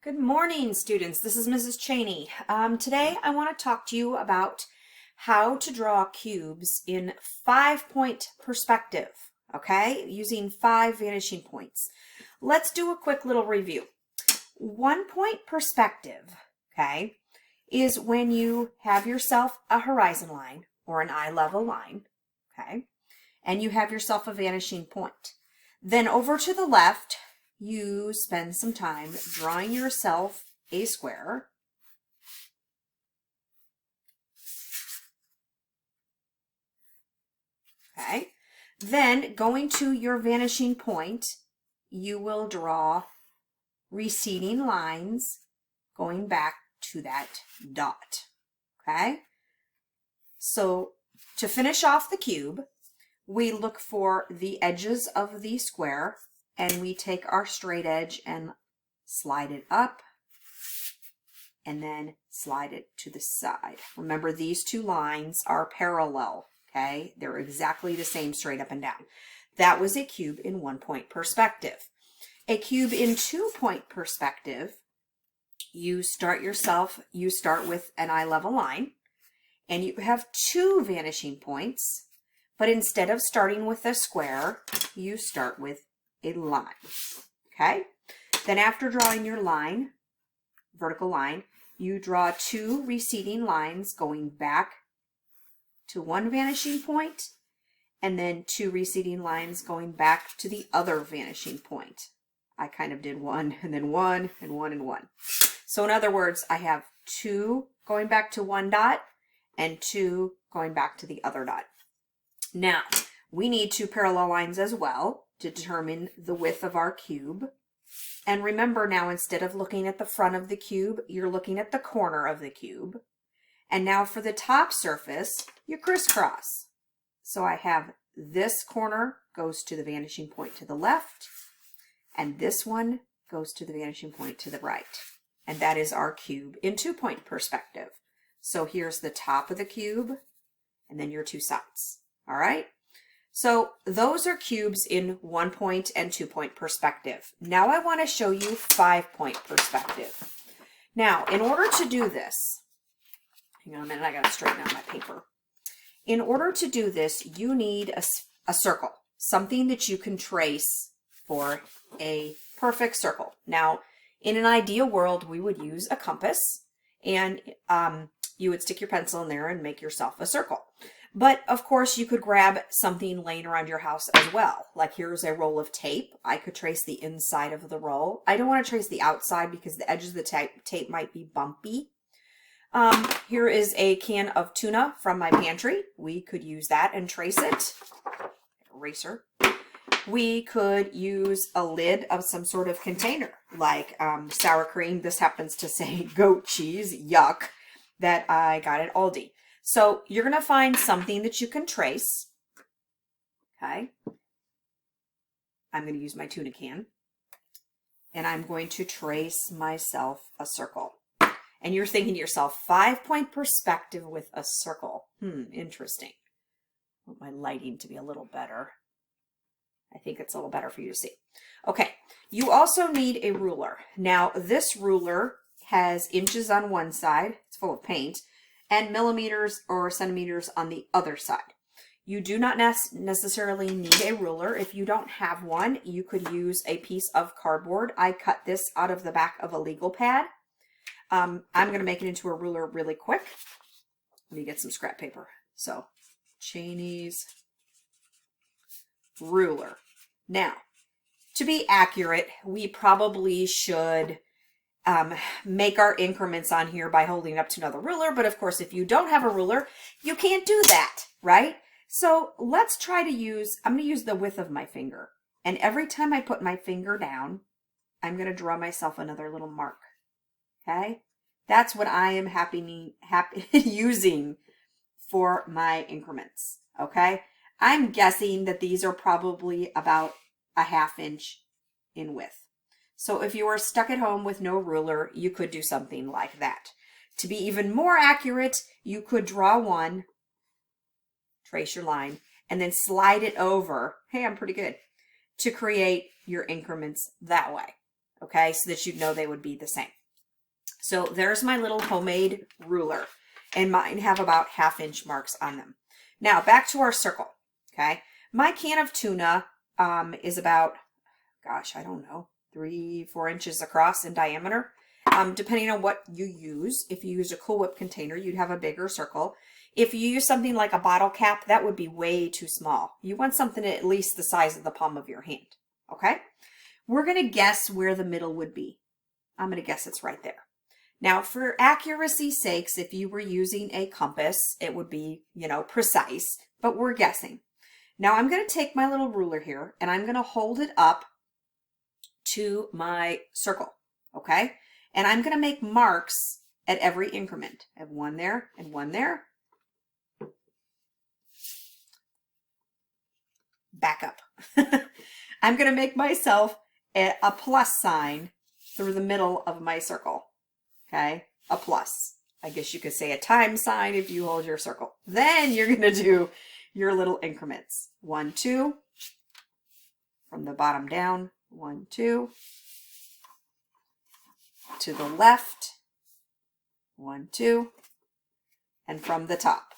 Good morning, students. This is Mrs. Cheney. Today I want to talk to you about how to draw cubes in 5-point perspective, okay? Using 5 vanishing points. Let's do a quick little review. 1-point perspective, okay, is when you have yourself a horizon line or an eye level line, okay, and you have yourself a vanishing point. Then over to the left, you spend some time drawing yourself a square. Okay. Then going to your vanishing point, you will draw receding lines going back to that dot. Okay. So to finish off the cube, we look for the edges of the square and we take our straight edge and slide it up and then slide it to the side. Remember, these two lines are parallel, okay? They're exactly the same straight up and down. That was a cube in 1-point perspective. A cube in 2-point perspective, you start with an eye level line and you have 2 vanishing points, but instead of starting with a square, you start with a line, okay? Then after drawing your line, vertical line, you draw 2 receding lines going back to 1 vanishing point, and then 2 receding lines going back to the other vanishing point. I kind of did 1 and then 1 and 1 and 1. So in other words, I have 2 going back to 1 dot and 2 going back to the other dot. Now, we need 2 parallel lines as well to determine the width of our cube. And remember now, instead of looking at the front of the cube, you're looking at the corner of the cube. And now for the top surface, you crisscross. So I have this corner goes to the vanishing point to the left, and this one goes to the vanishing point to the right. And that is our cube in 2-point perspective. So here's the top of the cube, and then your 2 sides. All right? So those are cubes in 1-point and 2-point perspective. Now I want to show you 5-point perspective. Now, in order to do this, hang on a minute, I got to straighten out my paper. In order to do this, you need a circle, something that you can trace for a perfect circle. Now, in an ideal world, we would use a compass, and you would stick your pencil in there and make yourself a circle. But of course, you could grab something laying around your house as well. Like here's a roll of tape. I could trace the inside of the roll. I don't want to trace the outside because the edges of the tape might be bumpy. Here is a can of tuna from my pantry. We could use that and trace it. Eraser. We could use a lid of some sort of container, like sour cream. This happens to say goat cheese, yuck, that I got at Aldi. So you're going to find something that you can trace, okay? I'm going to use my tuna can, and I'm going to trace myself a circle. And you're thinking to yourself, 5-point perspective with a circle. Interesting. I want my lighting to be a little better. I think it's a little better for you to see. Okay, you also need a ruler. Now, this ruler has inches on one side. It's full of paint. And millimeters or centimeters on the other side. You do not necessarily need a ruler. If you don't have one, you could use a piece of cardboard. I cut this out of the back of a legal pad. I'm going to make it into a ruler really quick. Let me get some scrap paper. So, Cheney's ruler. Now, to be accurate, we probably should make our increments on here by holding up to another ruler. But of course, if you don't have a ruler, you can't do that, right? So let's try to I'm going to use the width of my finger. And every time I put my finger down, I'm going to draw myself another little mark. Okay? That's what I am happy using for my increments. Okay? I'm guessing that these are probably about a 1/2 inch in width. So if you are stuck at home with no ruler, you could do something like that. To be even more accurate, you could draw one, trace your line, and then slide it over. Hey, I'm pretty good. To create your increments that way. okay, so that you'd know they would be the same. So there's my little homemade ruler, and mine have about 1/2 inch marks on them. Now back to our circle, okay? My can of tuna is about, gosh, I don't know, 3-4 inches across in diameter, depending on what you use. If you use a Cool Whip container, you'd have a bigger circle. If you use something like a bottle cap, that would be way too small. You want something at least the size of the palm of your hand, okay? We're going to guess where the middle would be. I'm going to guess it's right there. Now, for accuracy's sakes, if you were using a compass, it would be, you know, precise, but we're guessing. Now, I'm going to take my little ruler here, and I'm going to hold it up to my circle, okay? And I'm going to make marks at every increment. I have one there and one there. Back up. I'm going to make myself a plus sign through the middle of my circle. Okay, a plus. I guess you could say a time sign if you hold your circle. Then you're going to do your little increments. 1, 2, from the bottom down. 1, 2, to the left. 1, 2, and from the top.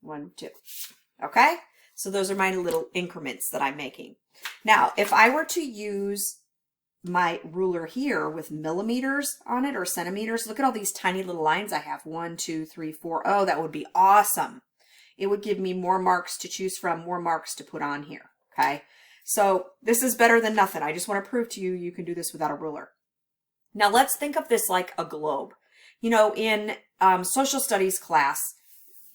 1, 2. Okay, so those are my little increments that I'm making. Now, if I were to use my ruler here with millimeters on it or centimeters, look at all these tiny little lines I have. 1, 2, 3, 4. Oh, that would be awesome. It would give me more marks to choose from, more marks to put on here. Okay, so this is better than nothing. I just want to prove to you you can do this without a ruler. Now let's think of this like a globe. You know, in social studies class,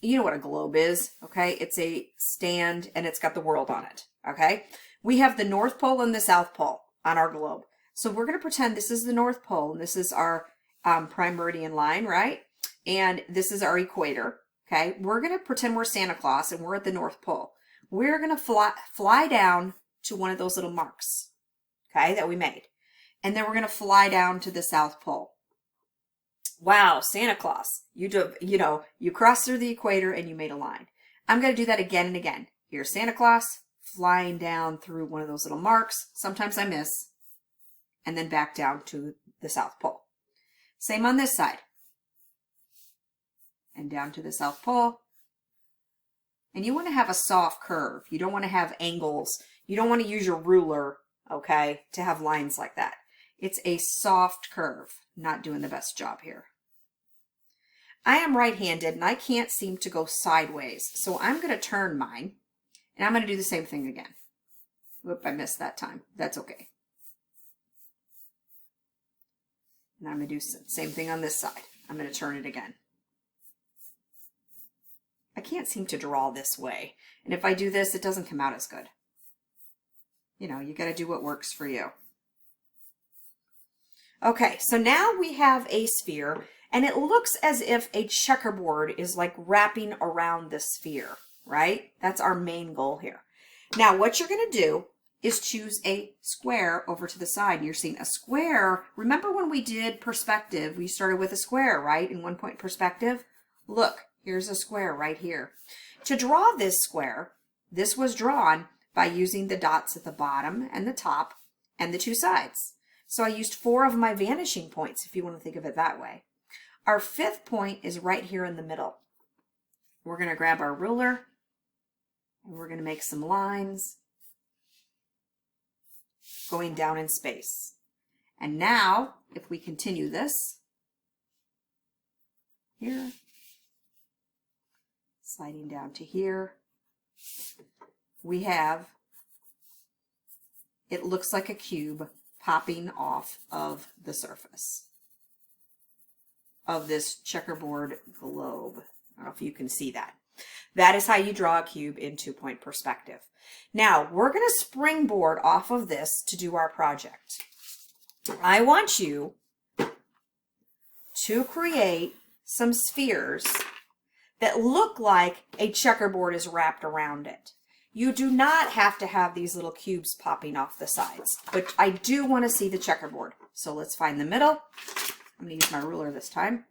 you know what a globe is, okay? It's a stand and it's got the world on it, okay? We have the North Pole and the South Pole on our globe. So we're going to pretend this is the North Pole and this is our prime meridian line, right? And this is our equator, okay? We're going to pretend we're Santa Claus and we're at the North Pole. We're going to fly down to one of those little marks, okay, that we made. And then we're going to fly down to the South Pole. Wow, Santa Claus, you crossed through the equator and you made a line. I'm going to do that again and again. Here's Santa Claus flying down through one of those little marks. Sometimes I miss. And then back down to the South Pole. Same on this side. And down to the South Pole. And you want to have a soft curve. You don't want to have angles. You don't want to use your ruler, okay, to have lines like that. It's a soft curve. Not doing the best job here. I am right-handed and I can't seem to go sideways. So I'm going to turn mine and I'm going to do the same thing again. Whoop, I missed that time. That's okay. And I'm going to do the same thing on this side. I'm going to turn it again. I can't seem to draw this way. And if I do this, it doesn't come out as good. You know, you got to do what works for you. Okay, so now we have a sphere, and it looks as if a checkerboard is like wrapping around the sphere, right? That's our main goal here. Now, what you're going to do is choose a square over to the side. You're seeing a square. Remember when we did perspective, we started with a square, right? In 1-point perspective. Look, here's a square right here. To draw this square, this was drawn by using the dots at the bottom and the top and the 2 sides. So I used 4 of my vanishing points, if you want to think of it that way. Our 5th point is right here in the middle. We're going to grab our ruler and we're going to make some lines going down in space. And now, if we continue this, here, sliding down to here, we have, it looks like a cube popping off of the surface of this checkerboard globe. I don't know if you can see that. That is how you draw a cube in 2-point perspective. Now, we're going to springboard off of this to do our project. I want you to create some spheres that look like a checkerboard is wrapped around it. You do not have to have these little cubes popping off the sides, but I do want to see the checkerboard. So let's find the middle. I'm going to use my ruler this time.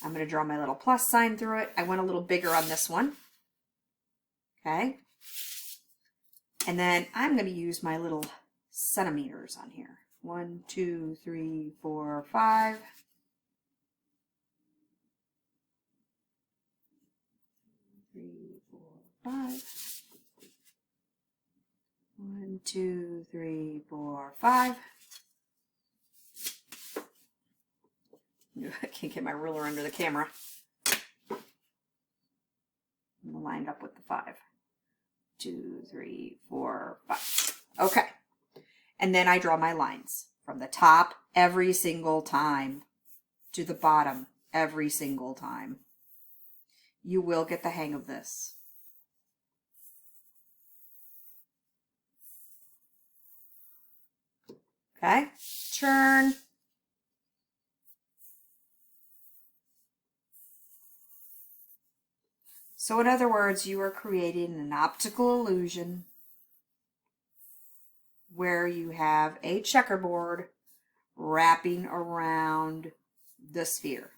I'm going to draw my little plus sign through it. I went a little bigger on this one. Okay. And then I'm going to use my little centimeters on here. 1, 2, 3, 4, 5. 3, 4, 5. 1, 2, 3, 4, 5. I can't get my ruler under the camera. I'm lined up with the 5. 2, 3, 4, 5. Okay. And then I draw my lines from the top every single time to the bottom every single time. You will get the hang of this. Okay, turn. So in other words, you are creating an optical illusion where you have a checkerboard wrapping around the sphere.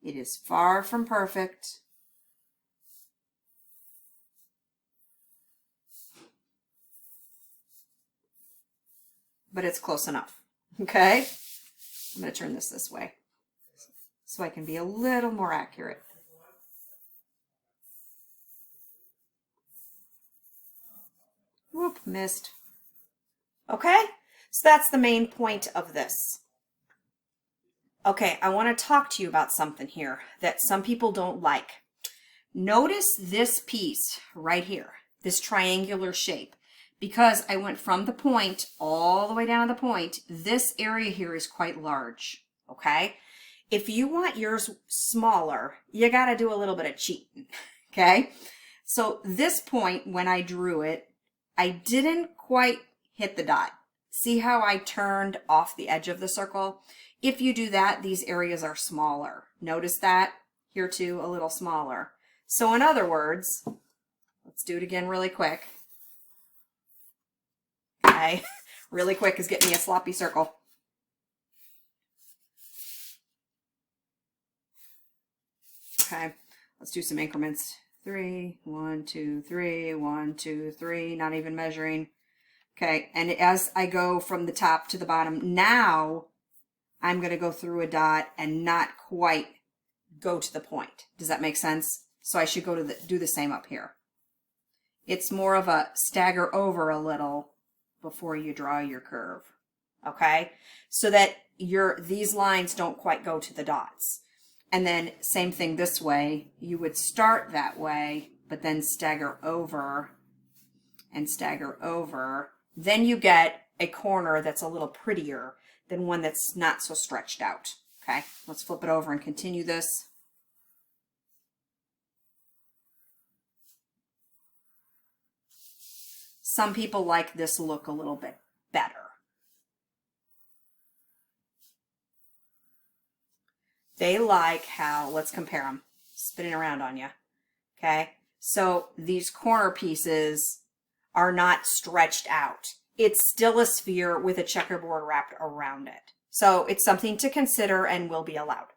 It is far from perfect. But it's close enough. Okay? I'm going to turn this way so I can be a little more accurate. Whoop, missed. Okay? So that's the main point of this. Okay, I want to talk to you about something here that some people don't like. Notice this piece right here, this triangular shape. Because I went from the point all the way down to the point, this area here is quite large, okay? If you want yours smaller, you got to do a little bit of cheating, okay? So this point, when I drew it, I didn't quite hit the dot. See how I turned off the edge of the circle? If you do that, these areas are smaller. Notice that? Here too, a little smaller. So in other words, let's do it again really quick. Okay, really quick is getting me a sloppy circle. Okay, let's do some increments. 3, 1, 2, 3, 1, 2, 3, not even measuring. Okay, and as I go from the top to the bottom, now I'm going to go through a dot and not quite go to the point. Does that make sense? So I should go to do the same up here. It's more of a stagger over a little before you draw your curve. Okay? So that these lines don't quite go to the dots. And then same thing this way. You would start that way, but then stagger over and stagger over. Then you get a corner that's a little prettier than one that's not so stretched out. Okay, let's flip it over and continue this. Some people like this look a little bit better. They like how, let's compare them, spinning around on you. Okay, so these corner pieces are not stretched out. It's still a sphere with a checkerboard wrapped around it. So it's something to consider and will be allowed.